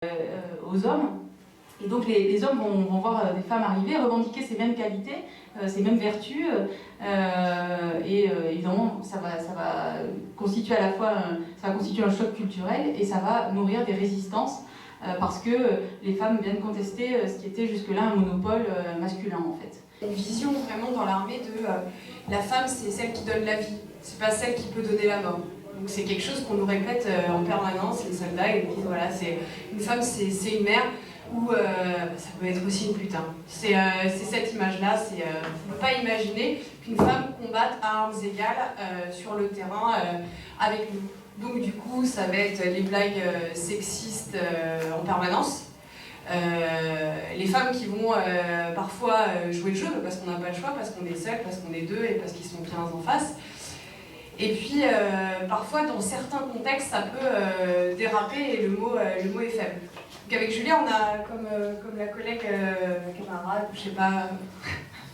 aux hommes. Et donc les hommes vont voir des femmes arriver, revendiquer ces mêmes qualités, ces mêmes vertus, évidemment ça va constituer à la fois ça va constituer un choc culturel et ça va nourrir des résistances parce que les femmes viennent contester ce qui était jusque-là un monopole masculin en fait. Une vision vraiment dans l'armée de la femme c'est celle qui donne la vie, c'est pas celle qui peut donner la mort. Donc c'est quelque chose qu'on nous répète en permanence, les soldats, ils disent voilà, une femme c'est une mère, ou ça peut être aussi une putain. C'est cette image-là, on ne peut pas imaginer qu'une femme combatte à armes égales sur le terrain avec nous. Donc du coup, ça va être les blagues sexistes en permanence. Les femmes qui vont parfois jouer le jeu parce qu'on n'a pas le choix, parce qu'on est seul, parce qu'on est deux et parce qu'ils sont 15 en face. Et puis parfois dans certains contextes ça peut déraper et le mot est faible. Donc avec Julia on a comme la collègue camarade, je sais pas,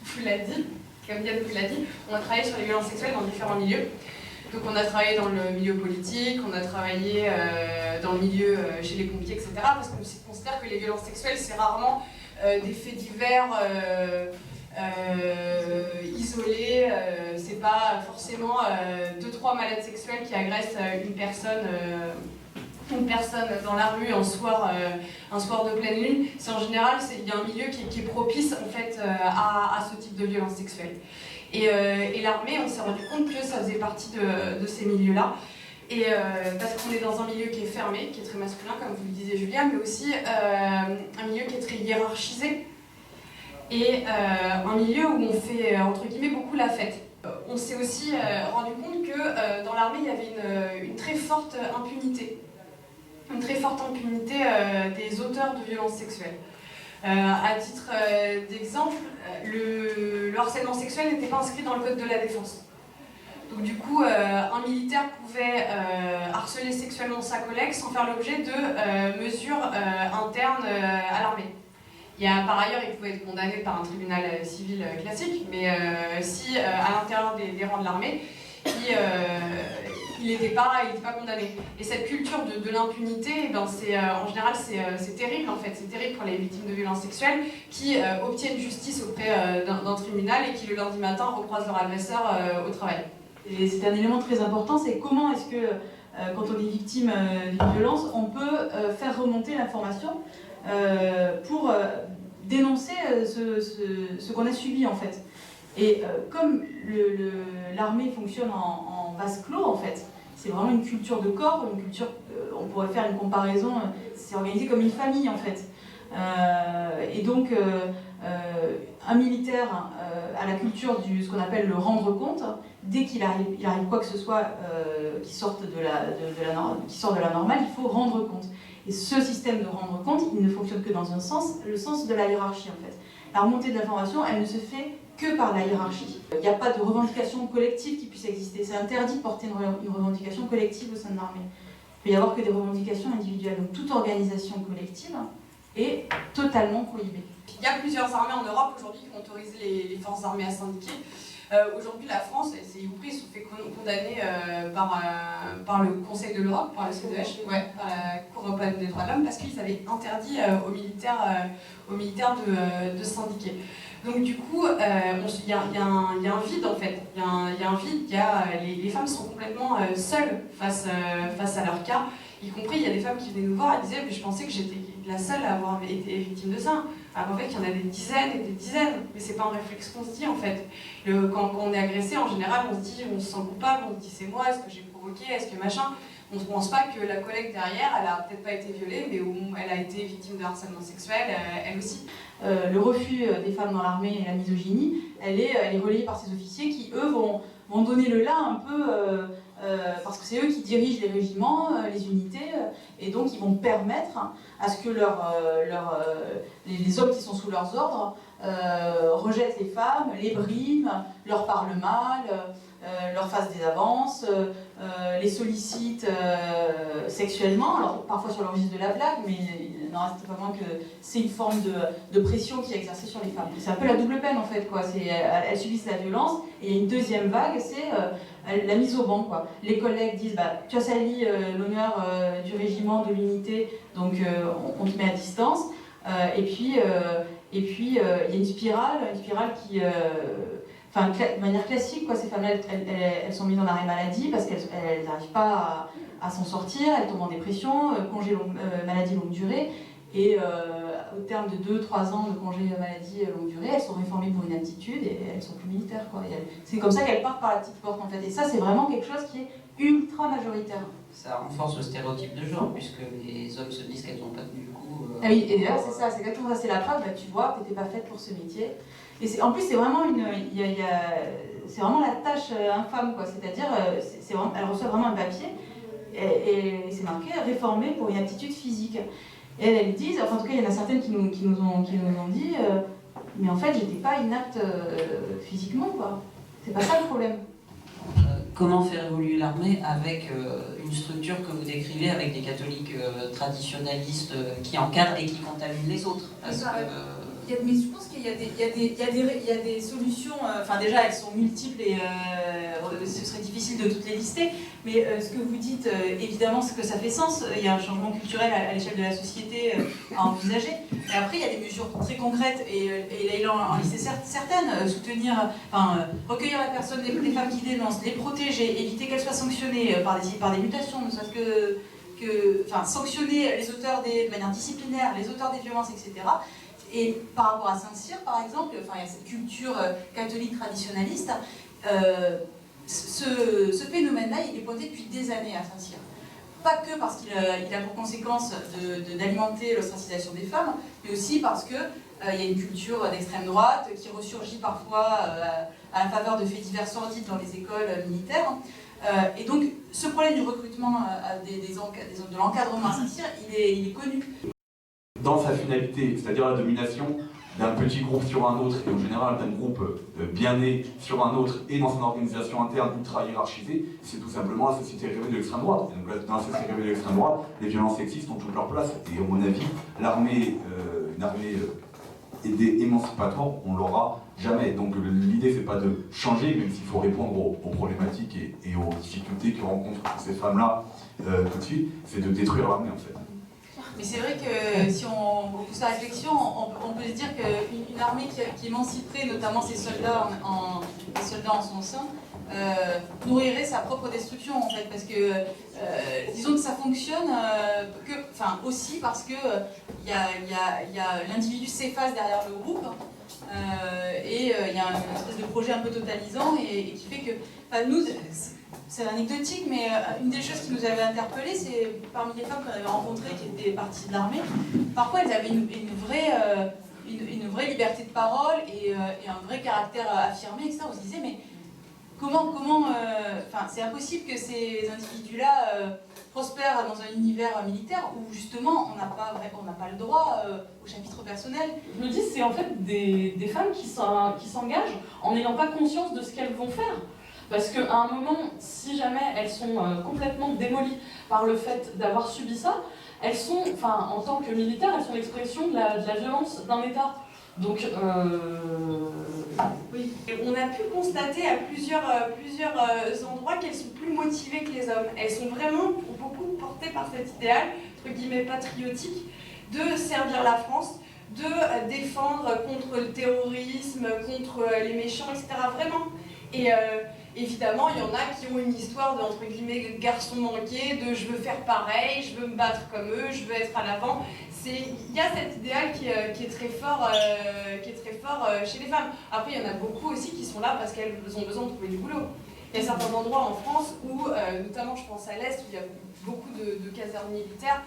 vous l'a dit, comme Diane vous l'a dit, on a travaillé sur les violences sexuelles dans différents milieux. Donc on a travaillé dans le milieu politique, on a travaillé dans le milieu chez les pompiers, etc. Parce qu'on considère que les violences sexuelles c'est rarement des faits divers isolés, c'est pas forcément 2-3 malades sexuels qui agressent une personne dans la rue un soir de pleine lune. C'est en général, il y a un milieu qui est propice en fait à ce type de violence sexuelle. Et l'armée, on s'est rendu compte que ça faisait partie de ces milieux-là. Et parce qu'on est dans un milieu qui est fermé, qui est très masculin, comme vous le disiez Julia, mais aussi un milieu qui est très hiérarchisé. Et un milieu où on fait, entre guillemets, beaucoup la fête. On s'est aussi rendu compte que dans l'armée, il y avait une très forte impunité. Une très forte impunité des auteurs de violences sexuelles. À titre d'exemple, le harcèlement sexuel n'était pas inscrit dans le code de la défense. Donc du coup, un militaire pouvait harceler sexuellement sa collègue sans faire l'objet de mesures internes à l'armée. Par ailleurs, il pouvait être condamné par un tribunal civil classique, mais si à l'intérieur des rangs de l'armée, il n'était pas condamné. Et cette culture de l'impunité, en général, c'est terrible en fait. C'est terrible pour les victimes de violences sexuelles qui obtiennent justice auprès d'un tribunal et qui le lundi matin recroisent leur agresseur au travail. Et c'est un élément très important, c'est comment est-ce que, quand on est victime d'une violence, on peut faire remonter l'information pour dénoncer ce qu'on a subi en fait. Et comme l'armée fonctionne en vase clos en fait, c'est vraiment une culture de corps, une culture, on pourrait faire une comparaison, c'est organisé comme une famille en fait. Et donc un militaire a la culture ce qu'on appelle le rendre compte, dès qu'il arrive quoi que ce soit qui sort de la normale, il faut rendre compte. Et ce système de rendre compte, il ne fonctionne que dans un sens, le sens de la hiérarchie en fait. La remontée de l'information, elle ne se fait que par la hiérarchie. Il n'y a pas de revendication collective qui puisse exister. C'est interdit de porter une revendication collective au sein de l'armée. Il peut y avoir que des revendications individuelles. Donc toute organisation collective est totalement prohibée. Il y a plusieurs armées en Europe aujourd'hui qui ont autorisé les forces armées à syndiquer. Aujourd'hui, la France et ses EUPRI se sont fait condamner par le Conseil de l'Europe, par le CEDH, par la Cour européenne des droits de l'homme, parce qu'ils avaient interdit aux militaires de syndiquer. Donc du coup, il y a un vide en fait. Il y a un vide. Les femmes sont complètement seules face à leur cas. Y compris, il y a des femmes qui venaient nous voir et disaient mais je pensais que j'étais la seule à avoir été victime de ça. Alors en fait, il y en a des dizaines et des dizaines, mais c'est pas un réflexe qu'on se dit en fait. Quand on est agressé, en général, on se sent coupable, on se dit c'est moi, est-ce que j'ai provoqué, est-ce que machin. On ne pense pas que la collègue derrière, elle a peut-être pas été violée, mais elle a été victime de harcèlement sexuel, elle aussi. Le refus des femmes dans l'armée et la misogynie, elle est relayée par ces officiers qui, eux, vont donner le là un peu, parce que c'est eux qui dirigent les régiments, les unités, et donc ils vont permettre à ce que les hommes qui sont sous leurs ordres rejettent les femmes, les briment, leur parlent mal, leur fassent des avances, les sollicitent sexuellement, alors parfois sur le registre de la blague, mais il n'en reste pas moins que c'est une forme de pression qui est exercée sur les femmes. C'est un peu la double peine en fait, quoi. Elles subissent la violence, et il y a une deuxième vague, c'est la mise au banc, quoi. Les collègues disent tu as sali l'honneur du régiment, de l'unité, donc on te met à distance. Et puis il y a une spirale qui, de manière classique, quoi, ces femmes-là, elles sont mises en arrêt maladie parce qu'elles n'arrivent pas à s'en sortir, elles tombent en dépression, congé maladie longue durée, et au terme de 2-3 ans de congé maladie longue durée, elles sont réformées pour inaptitude et elles sont plus militaires, quoi. C'est comme ça qu'elles partent par la petite porte, en fait. Et ça, c'est vraiment quelque chose qui est ultra majoritaire. Ça renforce le stéréotype de genre, puisque les hommes se disent qu'elles n'ont pas tenu le coup. Ah oui, et d'ailleurs, c'est ça, c'est exactement ça, c'est la preuve, tu vois, tu n'étais pas faite pour ce métier. Et en plus, c'est vraiment c'est vraiment la tâche infâme, quoi. C'est-à-dire, elle reçoit vraiment un papier, et c'est marqué « réformée pour une aptitude physique ». Et elles disent, enfin en tout cas, il y en a certaines qui nous ont dit mais en fait, j'étais pas inapte physiquement, quoi. C'est pas ça le problème. Comment faire évoluer l'armée avec une structure que vous décrivez, avec des catholiques traditionnalistes qui encadrent et qui contaminent les autres? Parce que, mais je pense qu'il y a des solutions, enfin déjà elles sont multiples et ce serait difficile de toutes les lister, mais ce que vous dites, évidemment, ce que ça fait sens, il y a un changement culturel à l'échelle de la société à envisager, et après il y a des mesures très concrètes, et Leïla en listait certaines, soutenir, recueillir la personne, les femmes qui dénoncent, les protéger, éviter qu'elles soient sanctionnées par des mutations, ne serait-ce que sanctionner les auteurs de manière disciplinaire, les auteurs des violences, etc. Et par rapport à Saint-Cyr, par exemple, il y a cette culture catholique traditionnaliste, ce phénomène-là, il est pointé depuis des années à Saint-Cyr. Pas que parce qu'il a pour conséquence d'alimenter l'ostracisation des femmes, mais aussi parce qu'il y a une culture d'extrême droite qui ressurgit parfois à la faveur de faits divers sordides dans les écoles militaires. Et donc, ce problème du recrutement, de l'encadrement à Saint-Cyr, il est connu. Dans sa finalité, c'est-à-dire la domination d'un petit groupe sur un autre, et en général d'un groupe bien né sur un autre, et dans son organisation interne ultra hiérarchisée, c'est tout simplement la société rêvée de l'extrême droite. Et donc, dans la société rêvée de l'extrême droite, les violences sexistes ont toute leur place. Et à mon avis, une armée émancipatoire, on l'aura jamais. Donc l'idée, c'est pas de changer, même s'il faut répondre aux problématiques et aux difficultés que rencontrent ces femmes-là tout de suite, c'est de détruire l'armée en fait. Mais c'est vrai que si on pousse la réflexion, on peut se dire qu'une armée qui émanciperait notamment ses soldats en son sein, nourrirait sa propre destruction en fait, parce que disons que ça fonctionne aussi parce que y a l'individu s'efface derrière le groupe, et il y a une espèce de projet un peu totalisant et qui fait que nous, c'est anecdotique, mais une des choses qui nous avait interpellés, c'est parmi les femmes qu'on avait rencontrées qui étaient parties de l'armée, parfois elles avaient une vraie liberté de parole et un vrai caractère affirmé, etc. On se disait, mais comment c'est impossible que ces individus-là prospèrent dans un univers militaire où justement on n'a pas le droit au chapitre personnel. Je me dis, c'est en fait des femmes qui s'engagent en n'ayant pas conscience de ce qu'elles vont faire. Parce qu'à un moment, si jamais elles sont complètement démolies par le fait d'avoir subi ça, elles sont, en tant que militaires, elles sont l'expression de la violence d'un État. Donc, oui. On a pu constater à plusieurs endroits qu'elles sont plus motivées que les hommes. Elles sont vraiment beaucoup portées par cet idéal, entre guillemets, patriotique, de servir la France, de défendre contre le terrorisme, contre les méchants, etc. Vraiment. Et évidemment, il y en a qui ont une histoire de, entre guillemets, garçon manqué, de je veux faire pareil, je veux me battre comme eux, je veux être à l'avant. Il y a cet idéal qui est très fort chez les femmes. Après, il y en a beaucoup aussi qui sont là parce qu'elles ont besoin de trouver du boulot. Il y a certains endroits en France où, notamment je pense à l'Est, où il y a beaucoup de casernes militaires,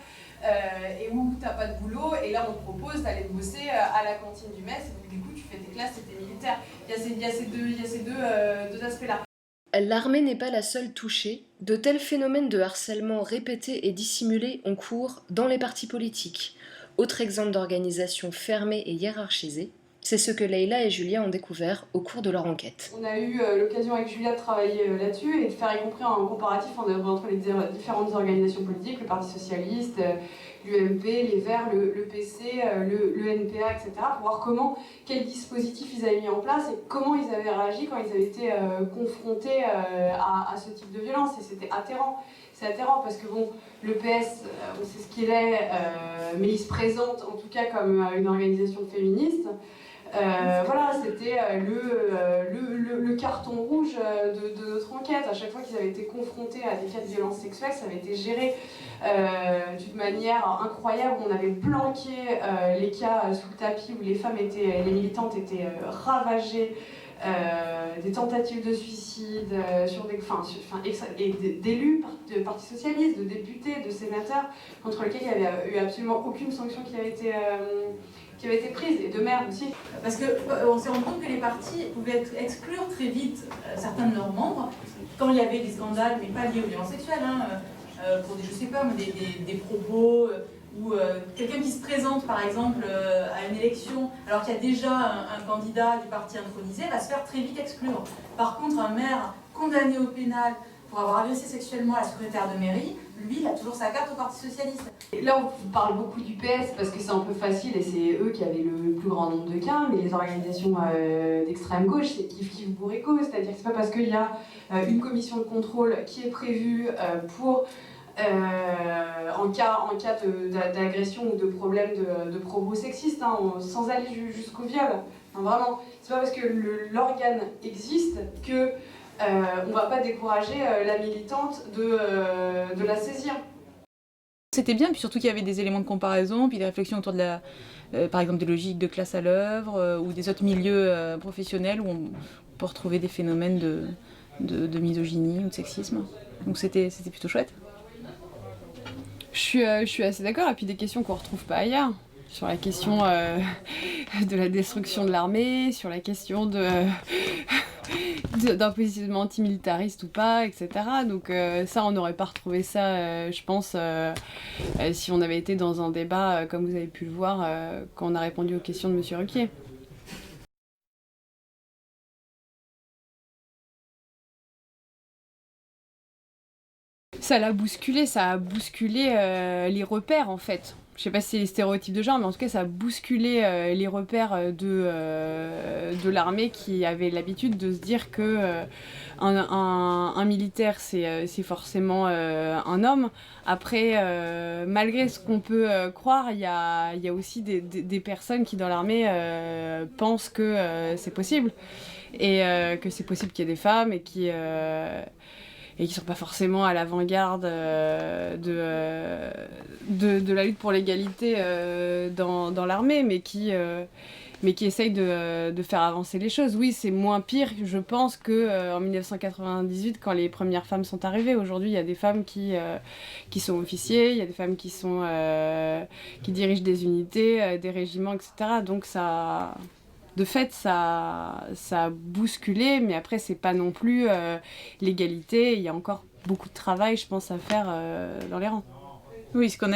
et où tu n'as pas de boulot, et là on te propose d'aller bosser à la cantine du mess, et donc du coup tu fais tes classes et t'es militaire. Il y a ces deux aspects-là. L'armée n'est pas la seule touchée. De tels phénomènes de harcèlement répétés et dissimulés ont cours dans les partis politiques. Autre exemple d'organisation fermée et hiérarchisée, C'est ce que Leïla et Julia ont découvert au cours de leur enquête. On a eu l'occasion avec Julia de travailler là-dessus et de faire y compris un comparatif entre les différentes organisations politiques, le Parti Socialiste, l'UMP, les Verts, le PC, le NPA, etc. pour voir quels dispositifs ils avaient mis en place et comment ils avaient réagi quand ils avaient été confrontés à ce type de violence. Et c'était atterrant. C'est atterrant parce que bon, le PS, on sait ce qu'il est, mais il se présente en tout cas comme une organisation féministe. Voilà, c'était le carton rouge de notre enquête. À chaque fois qu'ils avaient été confrontés à des cas de violence sexuelle, ça avait été géré d'une manière incroyable. On avait planqué les cas sous le tapis où les militantes étaient ravagées, des tentatives de suicide d'élus de Parti Socialiste, de députés, de sénateurs, contre lesquels il n'y avait eu absolument aucune sanction qui avait été prise, et de maires aussi. Parce qu'on s'est rendu compte que les partis pouvaient exclure très vite certains de leurs membres quand il y avait des scandales, mais pas liés aux violences sexuelles, pour des propos, ou quelqu'un qui se présente par exemple à une élection alors qu'il y a déjà un candidat du parti intronisé va se faire très vite exclure. Par contre, un maire condamné au pénal pour avoir agressé sexuellement la secrétaire de mairie, lui, il a toujours sa carte au Parti Socialiste. Et là, on parle beaucoup du PS parce que c'est un peu facile et c'est eux qui avaient le plus grand nombre de cas, mais les organisations d'extrême gauche, c'est kiff-kiff bourrico, c'est-à-dire que c'est pas parce qu'il y a une commission de contrôle qui est prévue en cas d'agression ou de problème de propos sexistes, sans aller jusqu'au viol. Enfin, vraiment, c'est pas parce que l'organe existe que on va pas décourager la militante de la saisir. C'était bien, puis surtout qu'il y avait des éléments de comparaison, puis des réflexions autour de par exemple des logiques de classe à l'œuvre, ou des autres milieux professionnels où on peut retrouver des phénomènes de misogynie ou de sexisme. Donc c'était plutôt chouette. Je suis assez d'accord, et puis des questions qu'on ne retrouve pas ailleurs. Sur la question de la destruction de l'armée, sur la question d'un positionnement antimilitariste ou pas, etc. Donc ça, on n'aurait pas retrouvé ça, je pense, si on avait été dans un débat, comme vous avez pu le voir, quand on a répondu aux questions de M. Ruquier. Ça a bousculé les repères en fait. Je sais pas si c'est les stéréotypes de genre, mais en tout cas ça a bousculé les repères de l'armée qui avait l'habitude de se dire que un militaire c'est forcément un homme. Après, malgré ce qu'on peut croire, il y a aussi des personnes qui dans l'armée pensent que c'est possible. Et que c'est possible qu'il y ait des femmes et qui sont pas forcément à l'avant-garde de la lutte pour l'égalité dans l'armée, mais qui essayent de faire avancer les choses. Oui, c'est moins pire, je pense, qu'en 1998, quand les premières femmes sont arrivées. Aujourd'hui, il y a des femmes qui sont officiers, il y a des femmes qui dirigent des unités, des régiments, etc. Donc ça... De fait, ça a bousculé, mais après, c'est pas non plus l'égalité. Il y a encore beaucoup de travail, je pense, à faire dans les rangs. Oui, ce qu'on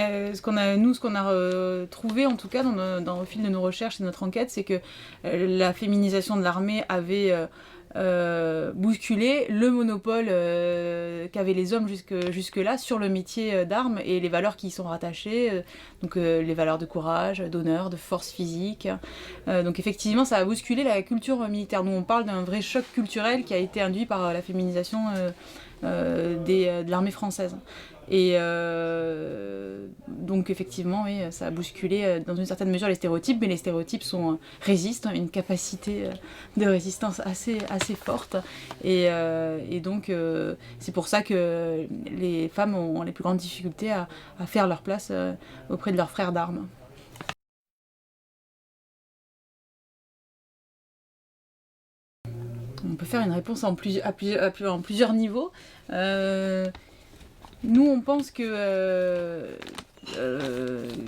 a trouvé, en tout cas, au fil de nos recherches et de notre enquête, c'est que la féminisation de l'armée avait bousculé le monopole qu'avaient les hommes jusque-là sur le métier d'armes et les valeurs qui y sont rattachées, donc les valeurs de courage, d'honneur, de force physique. Donc effectivement, ça a bousculé la culture militaire. Nous, on parle d'un vrai choc culturel qui a été induit par la féminisation de l'armée française. Et donc effectivement, oui, ça a bousculé dans une certaine mesure les stéréotypes, mais les stéréotypes résistent, une capacité de résistance assez forte. Et donc c'est pour ça que les femmes ont les plus grandes difficultés à faire leur place auprès de leurs frères d'armes. On peut faire une réponse en plusieurs niveaux. Nous, on pense que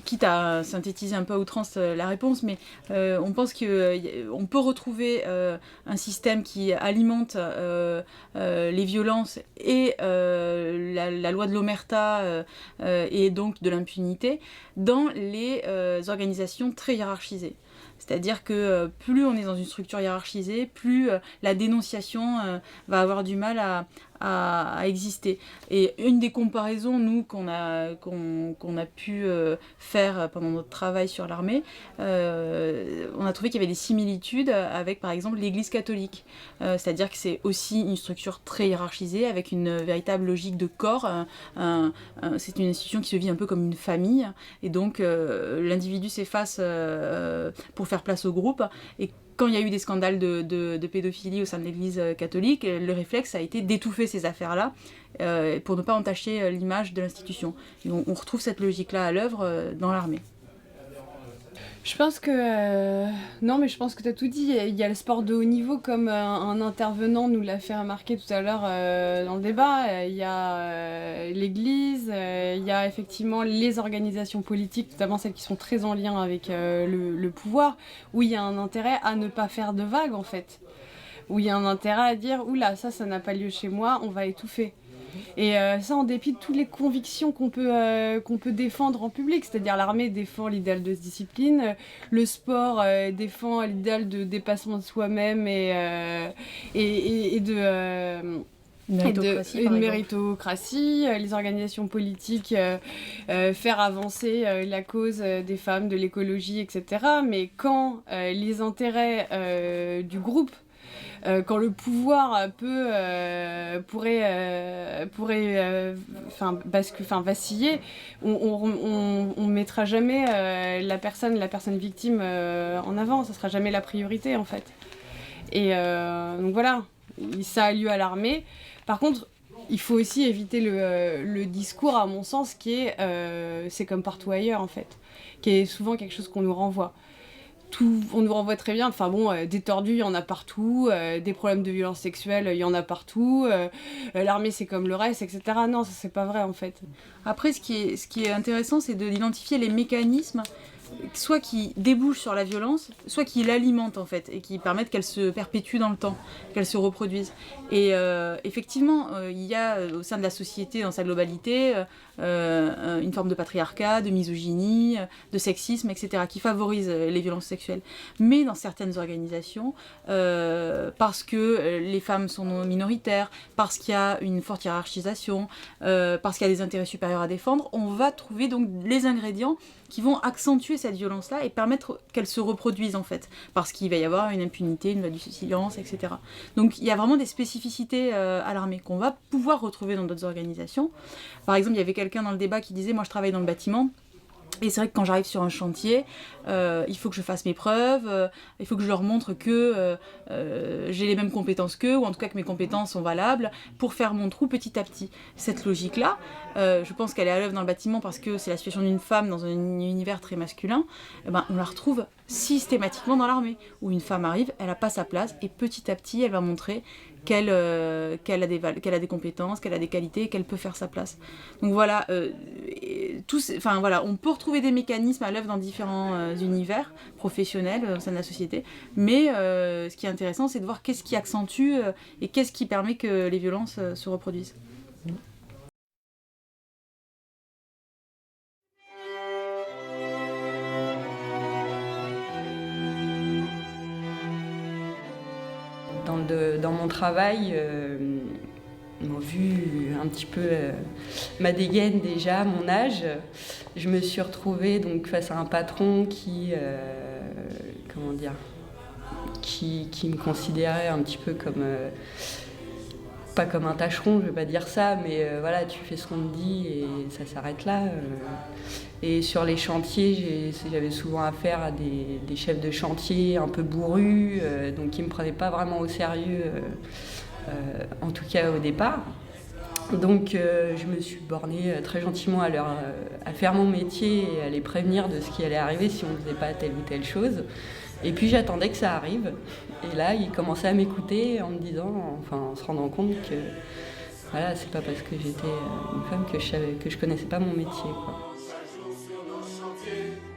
quitte à synthétiser un peu à outrance la réponse, mais on pense qu'on peut retrouver un système qui alimente les violences et la loi de l'omerta et donc de l'impunité dans les organisations très hiérarchisées. C'est-à-dire que plus on est dans une structure hiérarchisée, plus la dénonciation va avoir du mal à exister. Et une des comparaisons, nous, qu'on a pu faire pendant notre travail sur l'armée, on a trouvé qu'il y avait des similitudes avec, par exemple, l'Église catholique. C'est-à-dire que c'est aussi une structure très hiérarchisée, avec une véritable logique de corps. C'est une institution qui se vit un peu comme une famille, et donc l'individu s'efface pour faire place au groupe. Et quand il y a eu des scandales de pédophilie au sein de l'Église catholique, le réflexe a été d'étouffer ces affaires-là pour ne pas entacher l'image de l'institution. Et on retrouve cette logique-là à l'œuvre dans l'armée. Je pense que... Non, mais je pense que tu as tout dit. Il y a le sport de haut niveau, comme un intervenant nous l'a fait remarquer tout à l'heure dans le débat. Il y a l'Église, il y a effectivement les organisations politiques, notamment celles qui sont très en lien avec le pouvoir, où il y a un intérêt à ne pas faire de vagues, en fait. Où il y a un intérêt à dire « Oula, ça n'a pas lieu chez moi, on va étouffer ». Et ça en dépit de toutes les convictions qu'on peut défendre en public, c'est-à-dire l'armée défend l'idéal de discipline, le sport défend l'idéal de dépassement de soi-même et de... Une méritocratie, les organisations politiques, faire avancer la cause des femmes, de l'écologie, etc. Mais quand les intérêts du groupe, quand le pouvoir pourrait vaciller, on mettra jamais la personne victime en avant, ça sera jamais la priorité en fait. Et donc voilà, ça a lieu à l'armée. Par contre, il faut aussi éviter le discours, à mon sens, qui est c'est comme partout ailleurs en fait, qui est souvent quelque chose qu'on nous renvoie. On nous renvoie très bien, enfin bon, des tordus, il y en a partout, des problèmes de violence sexuelle, il y en a partout, l'armée c'est comme le reste, etc. Non, ça c'est pas vrai en fait. Après, ce qui est intéressant, c'est d'identifier les mécanismes, soit qui débouchent sur la violence, soit qui l'alimentent en fait, et qui permettent qu'elle se perpétue dans le temps, qu'elle se reproduise. Et effectivement, il y a au sein de la société, dans sa globalité, une forme de patriarcat, de misogynie, de sexisme, etc., qui favorise les violences sexuelles. Mais dans certaines organisations, parce que les femmes sont minoritaires, parce qu'il y a une forte hiérarchisation, parce qu'il y a des intérêts supérieurs à défendre, on va trouver donc les ingrédients qui vont accentuer cette violence-là et permettre qu'elle se reproduise en fait, parce qu'il va y avoir une impunité, une loi du silence, etc. Donc il y a vraiment des spécificités à l'armée qu'on va pouvoir retrouver dans d'autres organisations. Par exemple, il y avait quelqu'un dans le débat qui disait « moi je travaille dans le bâtiment ». Et c'est vrai que quand j'arrive sur un chantier, il faut que je fasse mes preuves, il faut que je leur montre que j'ai les mêmes compétences qu'eux, ou en tout cas que mes compétences sont valables, pour faire mon trou petit à petit. Cette logique-là, je pense qu'elle est à l'œuvre dans le bâtiment parce que c'est la situation d'une femme dans un univers très masculin, on la retrouve systématiquement dans l'armée, où une femme arrive, elle n'a pas sa place, et petit à petit, elle va montrer qu'elle a des compétences, qu'elle a des qualités, qu'elle peut faire sa place. Donc voilà, on peut retrouver des mécanismes à l'œuvre dans différents univers professionnels au sein de la société, mais ce qui est intéressant, c'est de voir qu'est-ce qui accentue et qu'est-ce qui permet que les violences se reproduisent. Dans mon travail, vu un petit peu ma dégaine déjà, mon âge, je me suis retrouvée donc face à un patron qui me considérait un petit peu comme, pas comme un tâcheron, je vais pas dire ça, mais voilà, tu fais ce qu'on te dit et ça s'arrête là. Et sur les chantiers, j'avais souvent affaire à des chefs de chantier un peu bourrus, donc qui ne me prenaient pas vraiment au sérieux, en tout cas au départ. Donc je me suis bornée très gentiment à faire mon métier et à les prévenir de ce qui allait arriver si on ne faisait pas telle ou telle chose. Et puis j'attendais que ça arrive. Et là, ils commençaient à m'écouter en me disant, en se rendant compte que voilà, c'est pas parce que j'étais une femme que je connaissais pas mon métier, quoi. pieds.